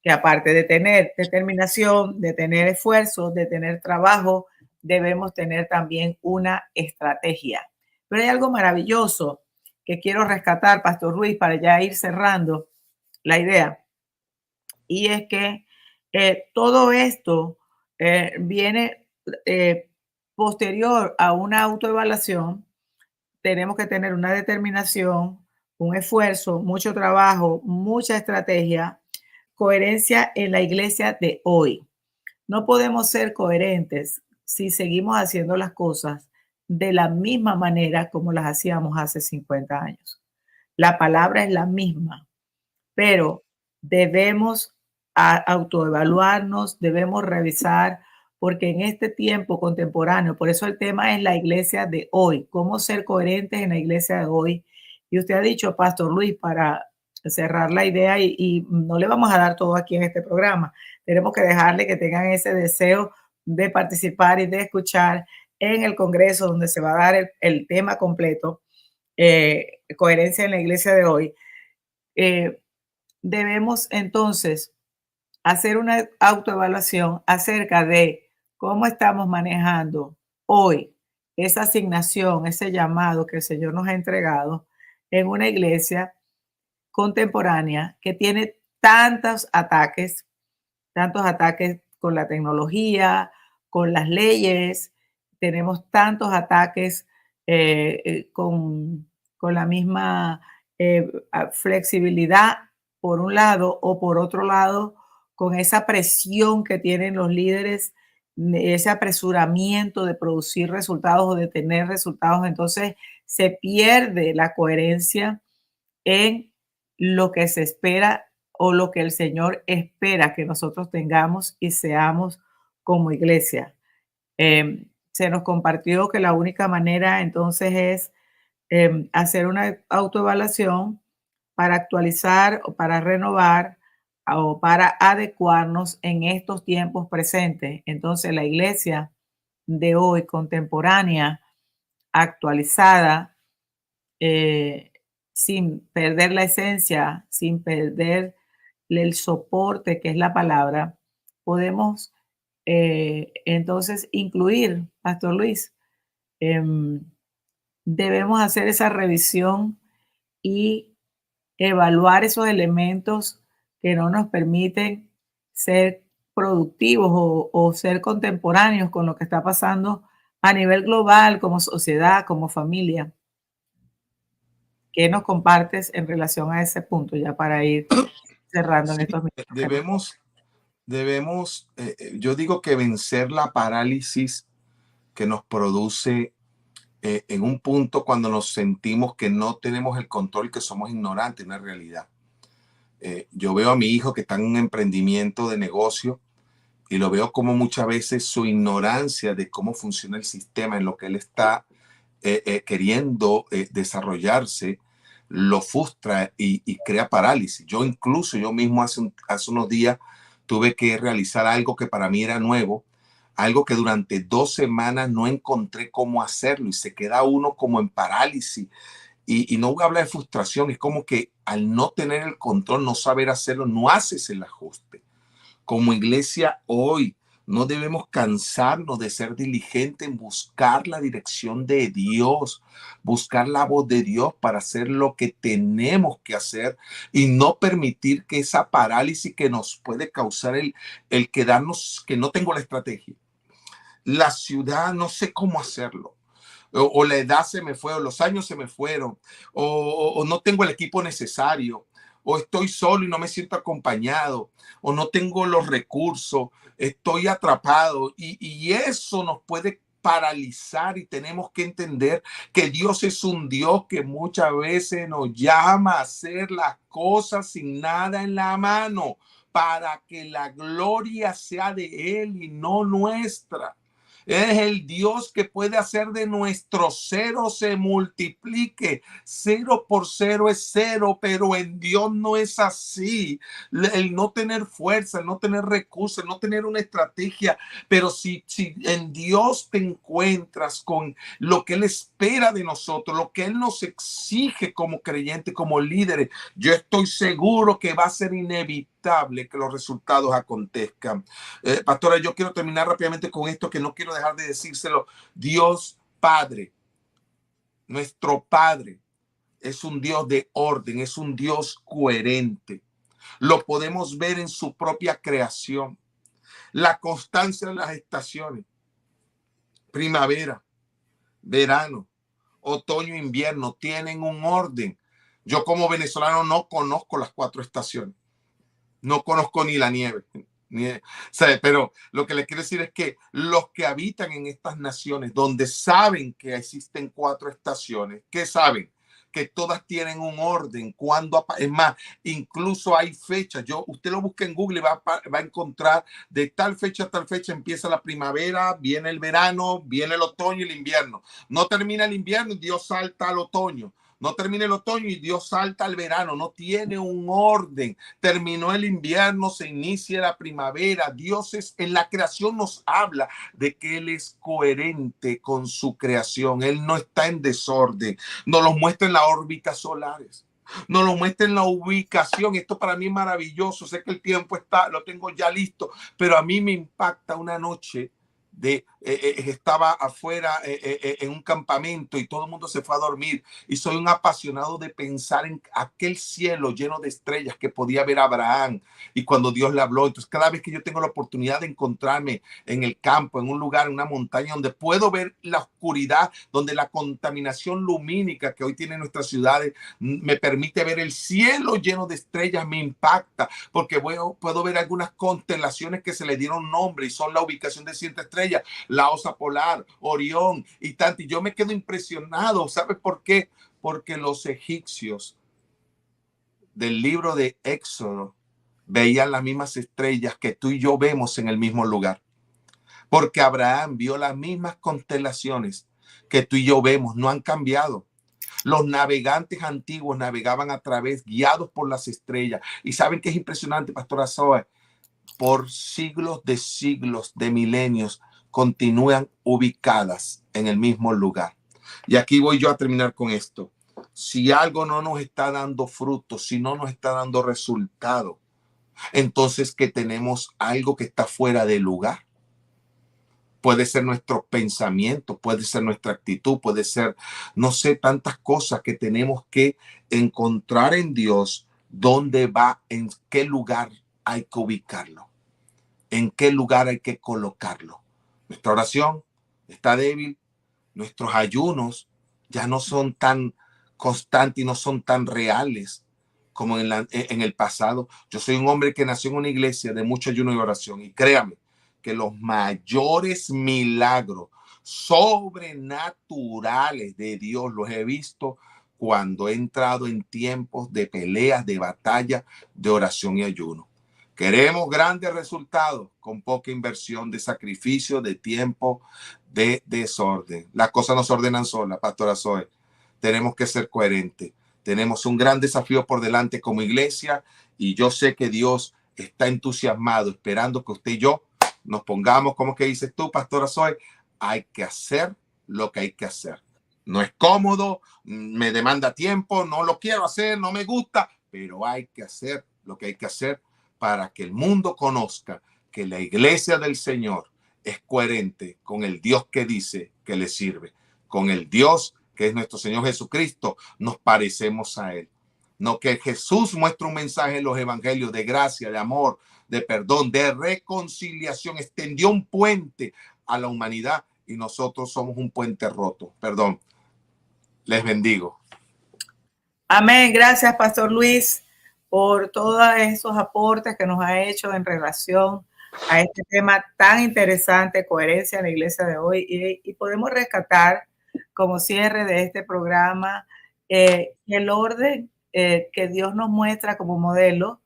que aparte de tener determinación, de tener esfuerzo, de tener trabajo, debemos tener también una estrategia. Pero hay algo maravilloso que quiero rescatar, Pastor Ruiz, para ya ir cerrando la idea. Y es que todo esto viene posterior a una autoevaluación. Tenemos que tener una determinación, un esfuerzo, mucho trabajo, mucha estrategia, coherencia en la iglesia de hoy. No podemos ser coherentes si seguimos haciendo las cosas de la misma manera como las hacíamos hace 50 años. La palabra es la misma, pero debemos autoevaluarnos, debemos revisar, porque en este tiempo contemporáneo, por eso el tema es la iglesia de hoy, cómo ser coherentes en la iglesia de hoy. Y usted ha dicho, Pastor Luis, para cerrar la idea, y no le vamos a dar todo aquí en este programa, tenemos que dejarle que tengan ese deseo de participar y de escuchar en el Congreso, donde se va a dar el tema completo, coherencia en la iglesia de hoy. Debemos entonces hacer una autoevaluación acerca de cómo estamos manejando hoy esa asignación, ese llamado que el Señor nos ha entregado en una iglesia contemporánea que tiene tantos ataques con la tecnología, con las leyes, tenemos tantos ataques con la misma flexibilidad por un lado o por otro lado, con esa presión que tienen los líderes, ese apresuramiento de producir resultados o de tener resultados, entonces se pierde la coherencia en lo que se espera o lo que el Señor espera que nosotros tengamos y seamos como iglesia. Se nos compartió que la única manera entonces es hacer una autoevaluación para actualizar o para renovar o para adecuarnos en estos tiempos presentes. Entonces la iglesia de hoy, contemporánea, actualizada, eh, sin perder la esencia, sin perder el soporte que es la palabra, podemos entonces incluir, Pastor Luis, em, debemos hacer esa revisión y evaluar esos elementos que no nos permiten ser productivos o ser contemporáneos con lo que está pasando a nivel global, como sociedad, como familia. ¿Qué nos compartes en relación a ese punto ya para ir cerrando en Sí, estos minutos que nos quedan? yo digo que vencer la parálisis que nos produce en un punto cuando nos sentimos que no tenemos el control, que somos ignorantes de una realidad. Yo veo a mi hijo que está en un emprendimiento de negocio y lo veo como muchas veces su ignorancia de cómo funciona el sistema en lo que él está queriendo desarrollarse lo frustra y crea parálisis. Yo mismo hace unos días tuve que realizar algo que para mí era nuevo, algo que durante 2 semanas no encontré cómo hacerlo y se queda uno como en parálisis. Y no voy a hablar de frustración, es como que al no tener el control, no saber hacerlo, no haces el ajuste. Como iglesia hoy no debemos cansarnos de ser diligentes en buscar la dirección de Dios, buscar la voz de Dios para hacer lo que tenemos que hacer y no permitir que esa parálisis que nos puede causar el quedarnos, que no tengo la estrategia. La ciudad, no sé cómo hacerlo. O la edad se me fue, o los años se me fueron, o no tengo el equipo necesario, o estoy solo y no me siento acompañado, o no tengo los recursos, estoy atrapado y eso nos puede paralizar y tenemos que entender que Dios es un Dios que muchas veces nos llama a hacer las cosas sin nada en la mano para que la gloria sea de Él y no nuestra. Es el Dios que puede hacer de nuestro cero se multiplique. 0 por 0 es 0, pero en Dios no es así. El no tener fuerza, el no tener recursos, el no tener una estrategia, pero si en Dios te encuentras con lo que Él espera de nosotros, lo que Él nos exige como creyentes, como líderes, yo estoy seguro que va a ser inevitable que los resultados acontezcan. Pastora, yo quiero terminar rápidamente con esto que no quiero dejar de decírselo. Dios Padre, nuestro Padre, es un Dios de orden, es un Dios coherente. Lo podemos ver en su propia creación. La constancia de las estaciones, primavera, verano, otoño, invierno, tienen un orden. Yo como venezolano no conozco las 4 estaciones. No conozco ni la nieve. Pero lo que les quiero decir es que los que habitan en estas naciones donde saben que existen 4 estaciones, ¿qué saben? Que todas tienen un orden. Es más, incluso hay fechas. Usted lo busca en Google y va a encontrar de tal fecha a tal fecha empieza la primavera, viene el verano, viene el otoño y el invierno. No termina el invierno y Dios salta al otoño. No termina el otoño y Dios salta al verano. No tiene un orden. Terminó el invierno, se inicia la primavera. Dios en la creación nos habla de que Él es coherente con su creación. Él no está en desorden. Nos lo muestra en las órbitas solares. nos lo muestra en la ubicación. Esto para mí es maravilloso. Sé que el tiempo está, lo tengo ya listo, pero a mí me impacta una noche estaba afuera en un campamento y todo el mundo se fue a dormir y soy un apasionado de pensar en aquel cielo lleno de estrellas que podía ver Abraham y cuando Dios le habló. Entonces cada vez que yo tengo la oportunidad de encontrarme en el campo, en un lugar, en una montaña donde puedo ver la oscuridad, donde la contaminación lumínica que hoy tienen nuestras ciudades me permite ver el cielo lleno de estrellas, me impacta porque puedo ver algunas constelaciones que se le dieron nombre y son la ubicación de ciertas estrellas, la Osa Polar, Orión y tanto. Y yo me quedo impresionado. ¿Sabes por qué? Porque los egipcios del libro de Éxodo veían las mismas estrellas que tú y yo vemos en el mismo lugar. Porque Abraham vio las mismas constelaciones que tú y yo vemos, no han cambiado. Los navegantes antiguos navegaban a través, guiados por las estrellas. Y ¿saben qué es impresionante, Pastora Zoe? Por siglos de milenios, continúan ubicadas en el mismo lugar. Y aquí voy yo a terminar con esto. Si algo no nos está dando fruto, si no nos está dando resultado, entonces que tenemos algo que está fuera de lugar. Puede ser nuestro pensamiento, puede ser nuestra actitud, puede ser, no sé, tantas cosas que tenemos que encontrar en Dios, dónde va, en qué lugar hay que ubicarlo, en qué lugar hay que colocarlo. Nuestra oración está débil, nuestros ayunos ya no son tan constantes y no son tan reales como en el pasado. Yo soy un hombre que nació en una iglesia de mucho ayuno y oración y créame que los mayores milagros sobrenaturales de Dios los he visto cuando he entrado en tiempos de peleas, de batalla, de oración y ayuno. Queremos grandes resultados con poca inversión de sacrificio, de tiempo, de desorden. Las cosas no se ordenan solas, Pastora Zoe. Tenemos que ser coherentes. Tenemos un gran desafío por delante como iglesia y yo sé que Dios está entusiasmado, esperando que usted y yo nos pongamos, como que dices tú, Pastora Zoe, hay que hacer lo que hay que hacer. No es cómodo, me demanda tiempo, no lo quiero hacer, no me gusta, pero hay que hacer lo que hay que hacer para que el mundo conozca que la iglesia del Señor es coherente con el Dios que dice que le sirve, con el Dios que es nuestro Señor Jesucristo, nos parecemos a Él. No, que Jesús muestra un mensaje en los evangelios de gracia, de amor, de perdón, de reconciliación, extendió un puente a la humanidad y nosotros somos un puente roto. Perdón. Les bendigo. Amén. Gracias, Pastor Luis, por todos esos aportes que nos ha hecho en relación a este tema tan interesante, coherencia en la iglesia de hoy. Y podemos rescatar como cierre de este programa el orden que Dios nos muestra como modelo,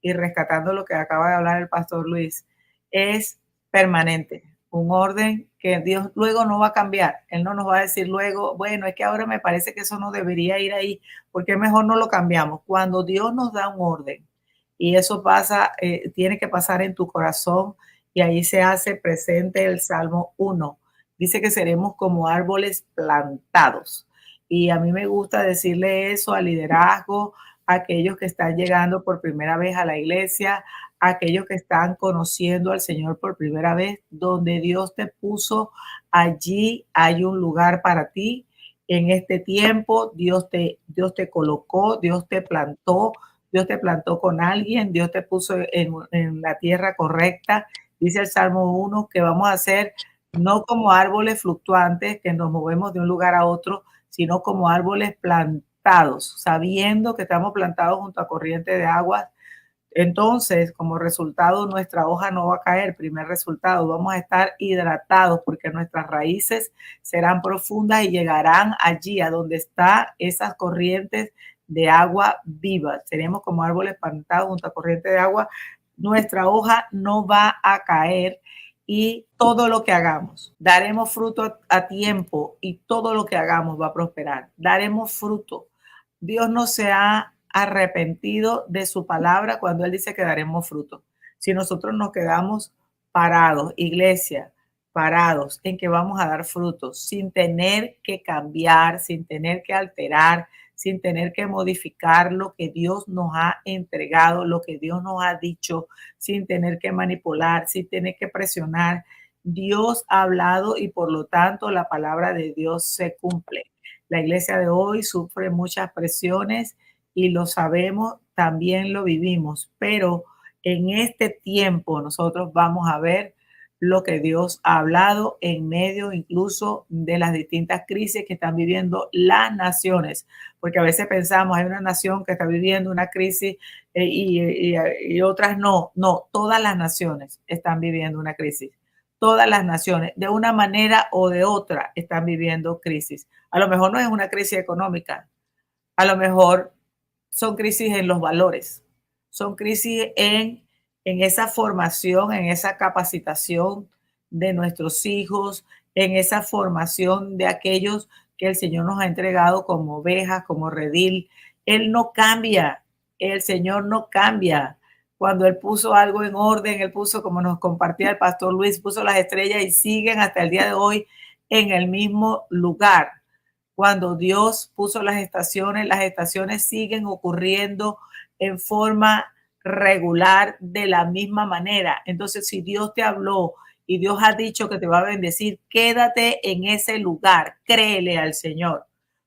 y rescatando lo que acaba de hablar el Pastor Luis, es permanente. Un orden que Dios luego no va a cambiar. Él no nos va a decir luego, bueno, es que ahora me parece que eso no debería ir ahí, porque mejor no lo cambiamos. Cuando Dios nos da un orden, y eso pasa, tiene que pasar en tu corazón, y ahí se hace presente el Salmo 1. Dice que seremos como árboles plantados. Y a mí me gusta decirle eso al liderazgo, a aquellos que están llegando por primera vez a la iglesia, a aquellos que están conociendo al Señor por primera vez. Donde Dios te puso, allí hay un lugar para ti. En este tiempo Dios te colocó, Dios te plantó con alguien, Dios te puso en la tierra correcta. Dice el Salmo 1 que vamos a ser no como árboles fluctuantes que nos movemos de un lugar a otro, sino como árboles plantados, sabiendo que estamos plantados junto a corriente de aguas. Entonces, como resultado, nuestra hoja no va a caer. Primer resultado, vamos a estar hidratados porque nuestras raíces serán profundas y llegarán allí a donde están esas corrientes de agua viva. Seremos como árboles plantados junto a corriente de agua. Nuestra hoja no va a caer y todo lo que hagamos, daremos fruto a tiempo y todo lo que hagamos va a prosperar. Daremos fruto. Dios no se ha arrepentido de su palabra cuando Él dice que daremos fruto. Si nosotros nos quedamos parados, iglesia, parados en que vamos a dar frutos, sin tener que cambiar, sin tener que alterar, sin tener que modificar lo que Dios nos ha entregado, lo que Dios nos ha dicho, sin tener que manipular, sin tener que presionar. Dios ha hablado y por lo tanto la palabra de Dios se cumple. La iglesia de hoy sufre muchas presiones y lo sabemos, también lo vivimos, pero en este tiempo nosotros vamos a ver lo que Dios ha hablado en medio incluso de las distintas crisis que están viviendo las naciones, porque a veces pensamos hay una nación que está viviendo una crisis y otras no, todas las naciones están viviendo una crisis. Todas las naciones, de una manera o de otra, están viviendo crisis. A lo mejor no es una crisis económica, a lo mejor son crisis en los valores, son crisis en esa formación, en esa capacitación de nuestros hijos, en esa formación de aquellos que el Señor nos ha entregado como ovejas, como redil. Él no cambia, el Señor no cambia. Cuando Él puso algo en orden, Él puso, como nos compartía el pastor Luis, puso las estrellas y siguen hasta el día de hoy en el mismo lugar. Cuando Dios puso las estaciones siguen ocurriendo en forma regular de la misma manera. Entonces, si Dios te habló y Dios ha dicho que te va a bendecir, quédate en ese lugar, créele al Señor.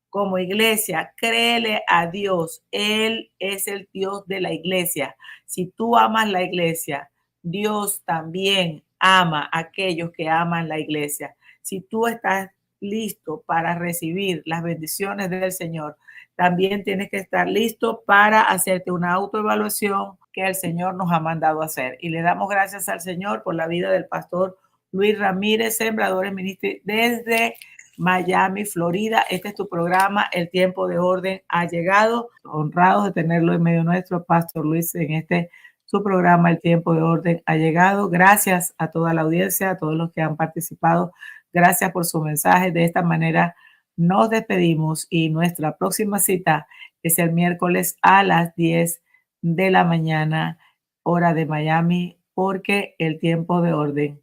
Como iglesia, créele a Dios. Él es el Dios de la iglesia. Si tú amas la iglesia, Dios también ama a aquellos que aman la iglesia. Si tú estás listo para recibir las bendiciones del Señor, también tienes que estar listo para hacerte una autoevaluación que el Señor nos ha mandado a hacer. Y le damos gracias al Señor por la vida del pastor Luis Ramírez, Sembradores Ministry, desde Miami, Florida. Este es tu programa, El Tiempo de Orden ha llegado. Honrados de tenerlo en medio nuestro, Pastor Luis, en este su programa, El Tiempo de Orden ha llegado. Gracias a toda la audiencia, a todos los que han participado. Gracias por su mensaje. De esta manera nos despedimos y nuestra próxima cita es el miércoles a las 10 de la mañana, hora de Miami, porque el tiempo de orden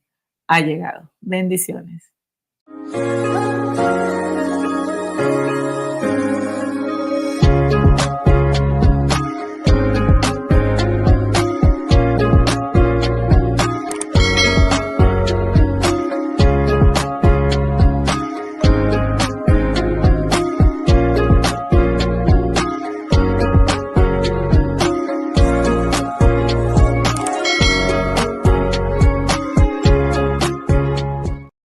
ha llegado. Bendiciones.